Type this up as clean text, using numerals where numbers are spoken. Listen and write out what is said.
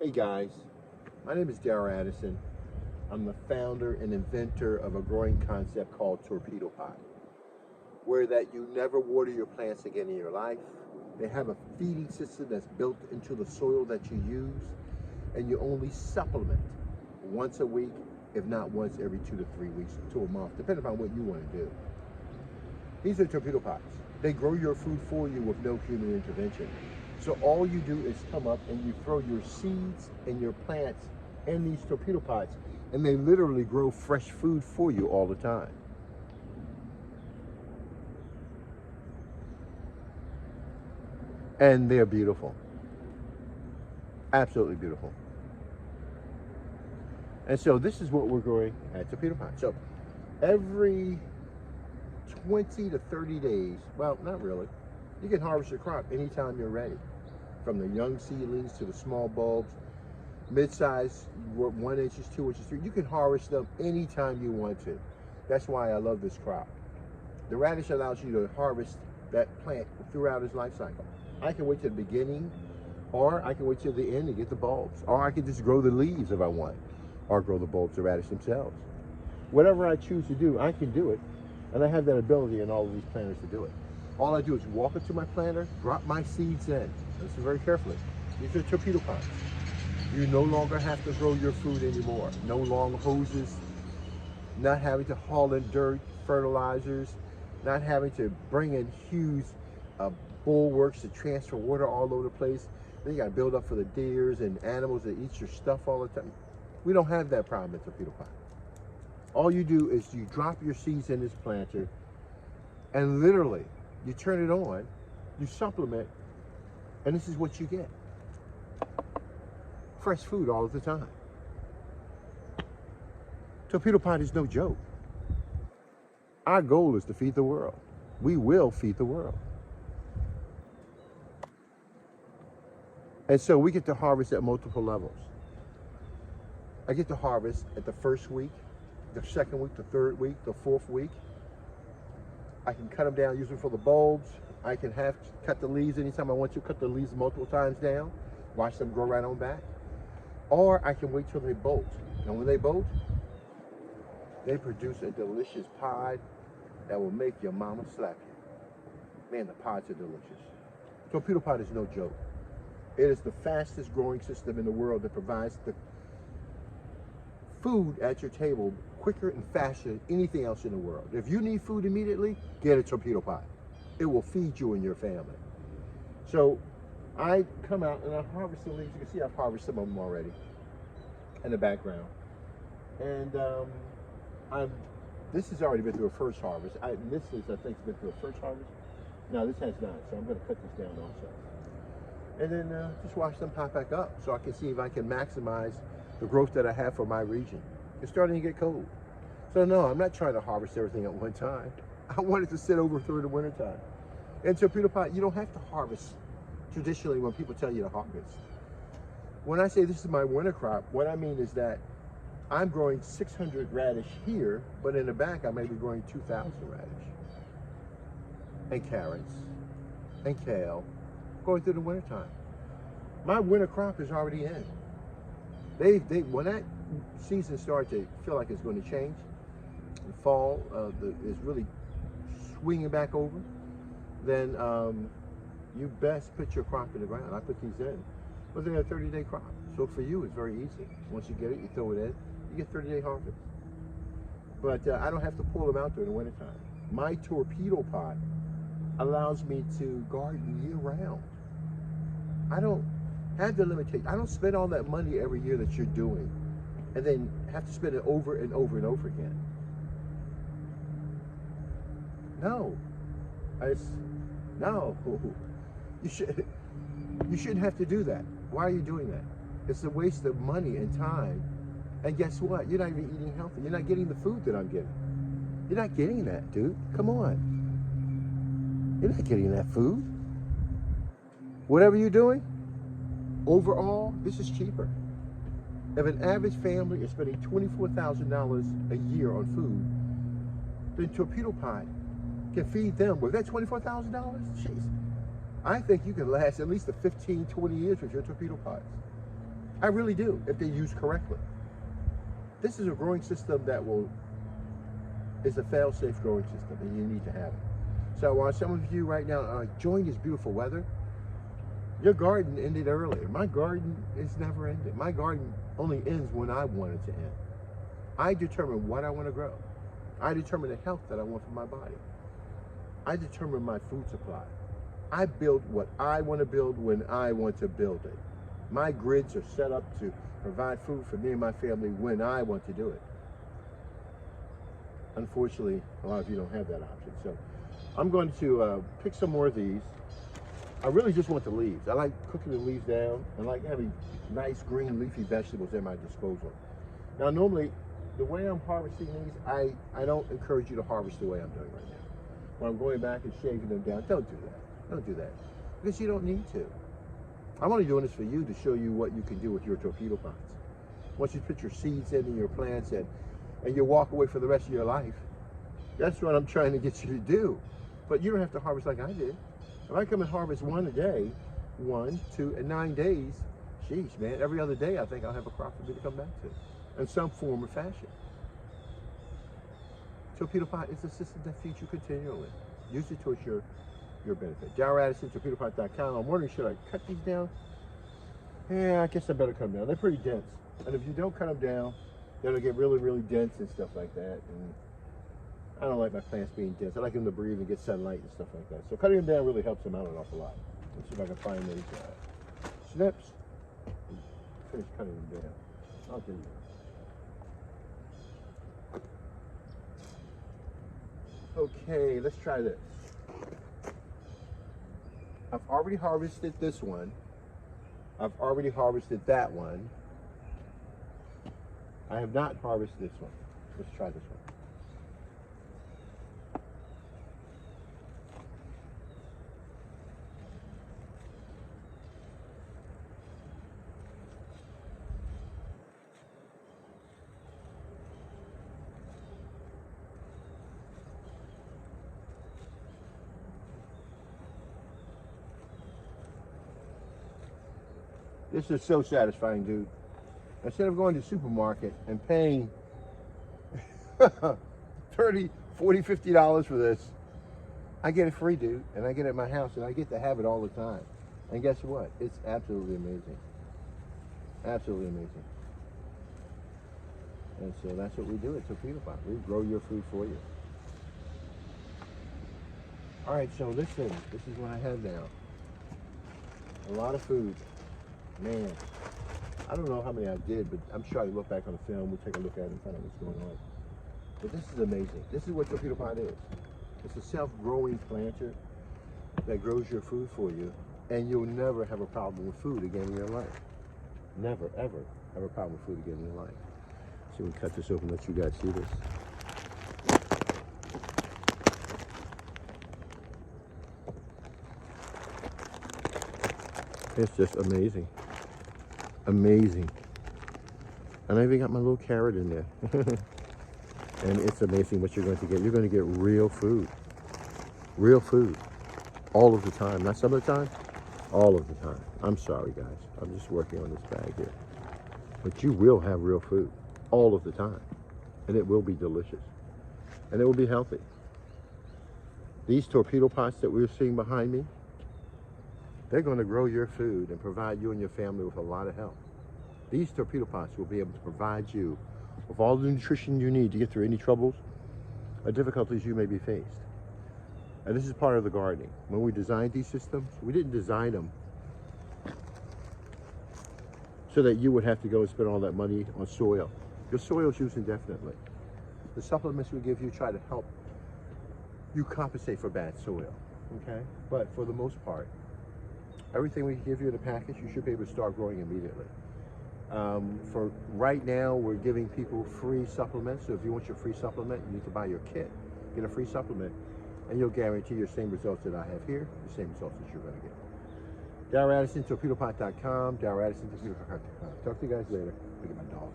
Hey guys, my name is Darrell Addison. I'm the founder and inventor of a growing concept called Torpedopot, where that you never water your plants again in your life. They have a feeding system that's built into the soil that you use, and you only supplement once a week, if not once every 2 to 3 weeks to a month, depending upon what you want to do. These are torpedo pots. They grow your food for you with no human intervention. So all you do is come up and you throw your seeds and your plants in these torpedo pots, and they literally grow fresh food for you all the time. And they're beautiful. Absolutely beautiful. And so this is what we're growing at Torpedo Pot. So every 20 to 30 days, well, not really, you can harvest your crop anytime you're ready. From the young seedlings to the small bulbs, mid-size, 1 inches, 2 inches, 3, you can harvest them anytime you want to. That's why I love this crop. The radish allows you to harvest that plant throughout its life cycle. I can wait till the beginning, or I can wait till the end to get the bulbs, or I can just grow the leaves if I want, or grow the bulbs of radish themselves. Whatever I choose to do, I can do it, and I have that ability in all of these planters to do it. All I do is walk into my planter, drop my seeds in. Listen very carefully. These are torpedo pots. You no longer have to grow your food anymore. No long hoses, not having to haul in dirt, fertilizers, not having to bring in huge bulwarks to transfer water all over the place. Then you got to build up for the deers and animals that eat your stuff all the time. We don't have that problem in torpedo pot. All you do is you drop your seeds in this planter, and literally you turn it on, you supplement, and this is what you get. Fresh food all the time. Torpedo pot is no joke. Our goal is to feed the world. We will feed the world. And so we get to harvest at multiple levels. I get to harvest at the first week, the second week, the third week, the fourth week. I can cut them down, use them for the bulbs. I can cut the leaves anytime I want to, cut the leaves multiple times down, watch them grow right on back. Or I can wait till they bolt. And when they bolt, they produce a delicious pod that will make your mama slap you. Man, the pods are delicious. Torpedo pot is no joke. It is the fastest growing system in the world that provides the food at your table quicker and faster than anything else in the world. If you need food immediately, get a torpedo pot. It will feed you and your family. So I come out and I harvest the leaves. You can see I've harvested some of them already in the background. And this has already been through a first harvest. This is, I think, been through a first harvest. No, this has not. So I'm going to cut this down also. And then just watch them pop back up so I can see if I can maximize the growth that I have for my region. It's starting to get cold. So no, I'm not trying to harvest everything at one time. I want it to sit over through the winter time. And torpedo pot, you don't have to harvest traditionally when people tell you to harvest. When I say this is my winter crop, what I mean is that I'm growing 600 radish here, but in the back I may be growing 2,000 radish. And carrots, and kale, going through the winter time. My winter crop is already in. When that season starts to feel like it's going to change, the fall is really swinging back over, then you best put your crop in the ground. I put these in. But they're a 30-day crop. So for you, it's very easy. Once you get it, you throw it in, you get 30-day harvest. But I don't have to pull them out during the wintertime. My torpedo pot allows me to garden year-round. I don't have the limitation. I don't spend all that money every year that you're doing and then have to spend it over and over and over again. No. No. You shouldn't have to do that. Why are you doing that? It's a waste of money and time. And guess what? You're not even eating healthy. You're not getting the food that I'm getting. You're not getting that, dude. Come on. You're not getting that food. Whatever you're doing, overall, this is cheaper. If an average family is spending $24,000 a year on food, then Torpedo Pot can feed them with that $24,000. Jeez. I think you can last at least 15, 20 years with your torpedo pots. I really do, if they use correctly. This is a growing system that is a fail-safe growing system, and you need to have it. So while some of you right now are enjoying this beautiful weather, your garden ended earlier. My garden is never ended. My garden only ends when I want it to end. I determine what I want to grow. I determine the health that I want for my body. I determine my food supply. I build what I want to build when I want to build it. My grids are set up to provide food for me and my family when I want to do it. Unfortunately, a lot of you don't have that option. So I'm going to pick some more of these. I really just want the leaves. I like cooking the leaves down. I like having nice green leafy vegetables at my disposal. Now normally, the way I'm harvesting these, I don't encourage you to harvest the way I'm doing right now. When I'm going back and shaving them down, don't do that. Don't do that. Because you don't need to. I'm only doing this for you to show you what you can do with your torpedo pots. Once you put your seeds in and your plants in, and you walk away for the rest of your life, that's what I'm trying to get you to do. But you don't have to harvest like I did. If I come and harvest one a day, 1, 2, and 9 days, sheesh, man, every other day I think I'll have a crop for me to come back to in some form or fashion. Torpedo pot is a system that feeds you continually. Use it towards your benefit. Darrell Addison, Torpedopot.com. I'm wondering, should I cut these down? Yeah, I guess I better cut them down. They're pretty dense. And if you don't cut them down, they'll get really, really dense and stuff like that. And I don't like my plants being dense. I like them to breathe and get sunlight and stuff like that. So cutting them down really helps them out an awful lot. Let's see if I can find these snips. Finish cutting them down. I'll do that. Okay, let's try this. I've already harvested this one. I've already harvested that one. I have not harvested this one. Let's try this one. This is so satisfying, dude. Instead of going to the supermarket and paying $30, $40, $50 for this, I get it free, dude. And I get it at my house, and I get to have it all the time. And guess what? It's absolutely amazing. Absolutely amazing. And so that's what we do at Torpedopot. We grow your food for you. All right, so listen, this is what I have now. A lot of food. Man, I don't know how many I did, but I'm sure I look back on the film. We'll take a look at it and find out what's going on. But this is amazing. This is what Torpedopot is. It's a self-growing planter that grows your food for you, and you'll never have a problem with food again in your life. Never, ever have a problem with food again in your life. So we cut this open, let you guys see this. It's just amazing. Amazing. And I even got my little carrot in there. And it's amazing what you're going to get. You're going to get real food. Real food. All of the time. Not some of the time. All of the time. I'm sorry, guys. I'm just working on this bag here. But you will have real food. All of the time. And it will be delicious. And it will be healthy. These torpedo pots that we're seeing behind me, they're going to grow your food and provide you and your family with a lot of help. These torpedo pots will be able to provide you with all the nutrition you need to get through any troubles or difficulties you may be faced. And this is part of the gardening. When we designed these systems, we didn't design them so that you would have to go and spend all that money on soil. Your soil is used indefinitely. The supplements we give you try to help you compensate for bad soil, okay? But for the most part, everything we give you in a package, you should be able to start growing immediately. For right now, we're giving people free supplements. So if you want your free supplement, you need to buy your kit, get a free supplement, and you'll guarantee your same results that I have here, the same results that you're going to get. Darrell Addison, Torpedopot.com, Darrell Addison, Torpedopot.com. Talk to you guys later. Look at my dog.